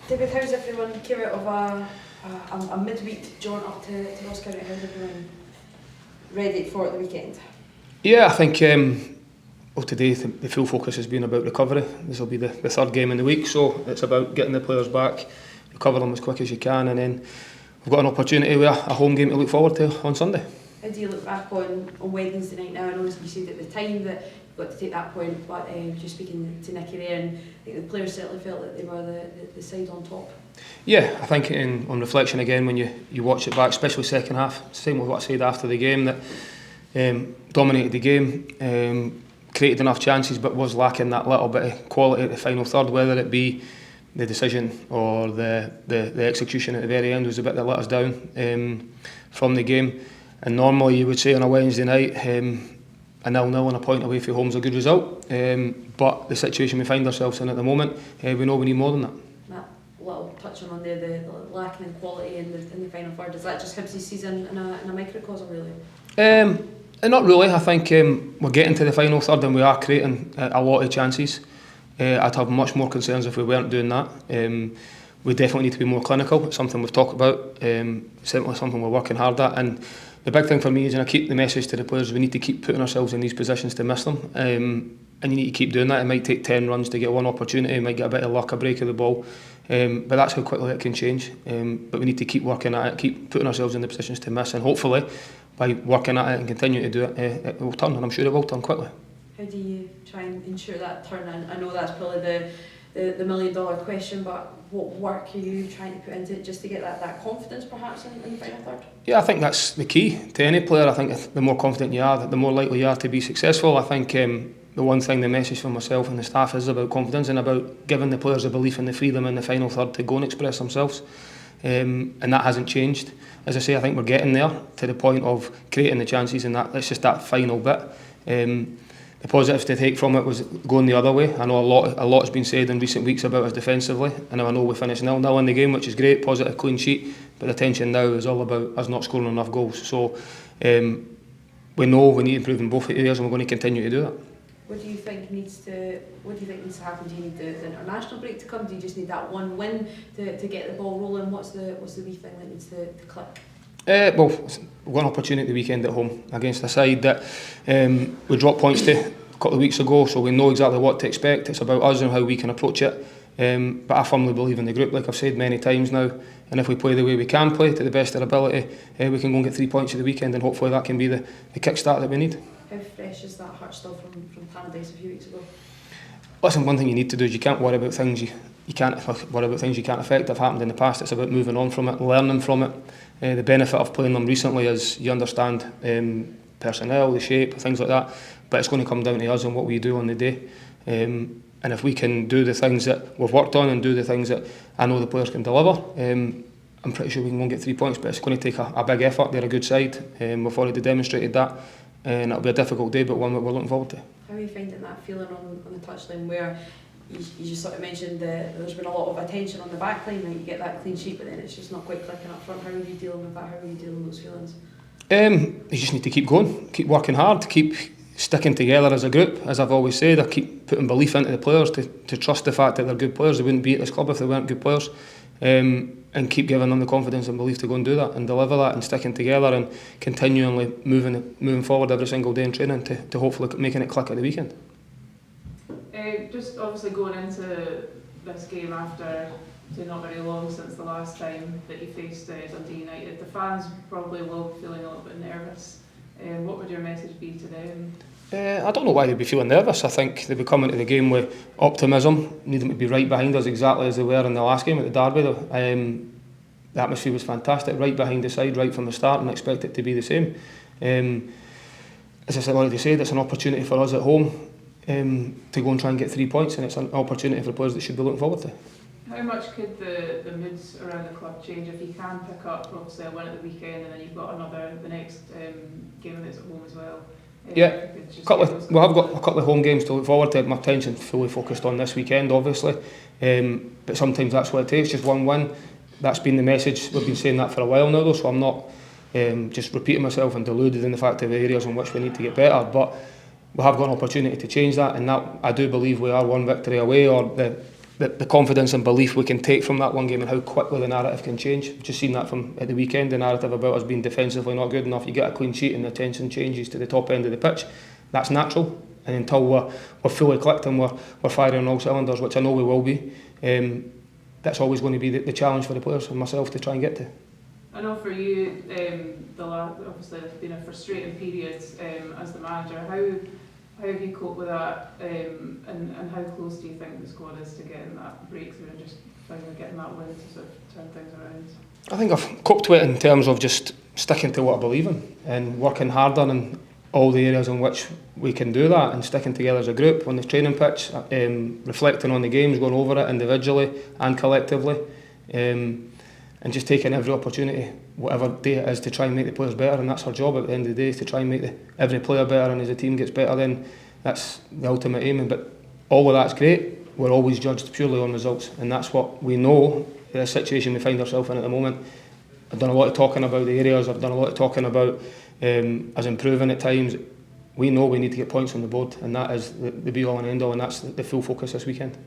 David, how's everyone came out of a midweek jaunt up to Ross County? How's everyone ready for the weekend? Yeah, I think today the full focus has been about recovery. This will be the third game in the week, so it's about getting the players back, recover them as quick as you can, and then we've got an opportunity with a home game to look forward to on Sunday. How do you look back on Wednesday night now? I know you said at the time that you've got to take that point, but just speaking to Nicky there, and I think the players certainly felt that they were the side on top. Yeah, I think on reflection again, when you watch it back, especially second half, same with what I said after the game, that dominated the game, created enough chances, but was lacking that little bit of quality at the final third, whether it be the decision or the execution at the very end was a bit that let us down from the game. And normally you would say on a Wednesday night, a 0-0 and a point away from home is a good result, but the situation we find ourselves in at the moment, we know we need more than that. That little touching on there, the lacking in quality in the final third, is that just Hibs' season in a microcosm really? Not really. I think we're getting to the final third and we are creating a lot of chances. I'd have much more concerns if we weren't doing that. We definitely need to be more clinical. It's something we've talked about, certainly something we're working hard at. And the big thing for me is, and I keep the message to the players, we need to keep putting ourselves in these positions to miss them. And you need to keep doing that. It might take 10 runs to get one opportunity, you might get a bit of luck, a break of the ball. But that's how quickly it can change. But we need to keep working at it, keep putting ourselves in the positions to miss, and hopefully by working at it and continuing to do it, it will turn, and I'm sure it will turn quickly. How do you try and ensure that turn? I know that's probably the million-dollar question, but what work are you trying to put into it just to get that confidence perhaps in the final third? Yeah, I think that's the key to any player. I think the more confident you are, the more likely you are to be successful. I think the one thing, the message for myself and the staff is about confidence and about giving the players a belief in the freedom in the final third to go and express themselves. And that hasn't changed. As I say, I think we're getting there to the point of creating the chances, and it's just that final bit. The positives to take from it was going the other way. I know a lot has been said in recent weeks about us defensively, and I know we finished 0-0 in the game, which is great, positive clean sheet, but the tension now is all about us not scoring enough goals. So we know we need to improve in both areas, and we're going to continue to do that. What do you think needs to happen? Do you need the international break to come? Do you just need that one win to get the ball rolling? What's the wee thing that needs to click? Well, we've got an opportunity the weekend at home against a side that we dropped points to a couple of weeks ago, so we know exactly what to expect. It's about us and how we can approach it. But I firmly believe in the group, like I've said many times now, and if we play the way we can play to the best of our ability, we can go and get 3 points at the weekend, and hopefully that can be the kick-start that we need. How fresh is that hurt still from Tannadice a few weeks ago? Listen, one thing you need to do is you can't worry about things you can't worry about things you can't affect. Have happened in the past. It's about moving on from it, learning from it. The benefit of playing them recently is you understand personnel, the shape, things like that. But it's going to come down to us and what we do on the day. And if we can do the things that we've worked on and do the things that I know the players can deliver, I'm pretty sure we can go and get 3 points. But it's going to take a big effort. They're a good side. We've already demonstrated that. And it'll be a difficult day, but one that we're looking forward to. How are you finding that feeling on the touchline where you just sort of mentioned there's been a lot of attention on the back line, and you get that clean sheet, but then it's just not quite clicking up front? How are you dealing with that? How are you dealing with those feelings? You just need to keep going, keep working hard, keep sticking together as a group. As I've always said, I keep putting belief into the players to trust the fact that they're good players. They wouldn't be at this club if they weren't good players. And keep giving them the confidence and belief to go and do that and deliver that, and sticking together and continually moving forward every single day in training to hopefully making it click at the weekend. Just obviously going into this game after not very long since the last time that you faced Dundee United, the fans probably will be feeling a little bit nervous. What would your message be to them? I don't know why they'd be feeling nervous. I think they'd be coming to the game with optimism, need them to be right behind us exactly as they were in the last game at the Derby. The atmosphere was fantastic, right behind the side, right from the start, and I expect it to be the same. As I said, already said, it's an opportunity for us at home to go and try and get 3 points, and it's an opportunity for the players that should be looking forward to. How much could the moods around the club change if you can pick up obviously a win at the weekend, and then you've got the next game that's at home as well? Yeah, we have got a couple of home games to look forward to. My attention's fully focused on this weekend, obviously, but sometimes that's what it takes, just one win. That's been the message. We've been saying that for a while now, though, so I'm not just repeating myself and deluded in the fact of the areas in which we need to get better. But we have got an opportunity to change that, and that I do believe we are one victory away, or the confidence and belief we can take from that one game and how quickly the narrative can change. I've just seen that from at the weekend, the narrative about us being defensively not good enough. You get a clean sheet and the attention changes to the top end of the pitch. That's natural, and until we're fully clicked and we're firing on all cylinders, which I know we will be, that's always going to be the challenge for the players and myself to try and get to. I know for you, obviously it's been a frustrating period as the manager. How have you coped with that, and how close do you think the squad is to getting that breakthrough and just finally getting that win to sort of turn things around? I think I've coped with it in terms of just sticking to what I believe in and working harder in all the areas in which we can do that, and sticking together as a group on the training pitch, reflecting on the games, going over it individually and collectively, and just taking every opportunity, whatever day it is, to try and make the players better. And that's our job at the end of the day, is to try and make every player better, and as the team gets better, then that's the ultimate aim. But all of that's great. We're always judged purely on results, and that's what we know the situation we find ourselves in at the moment. I've done a lot of talking about the areas, I've done a lot of talking about us improving at times. We know we need to get points on the board, and that is the be all and end all, and that's the full focus this weekend.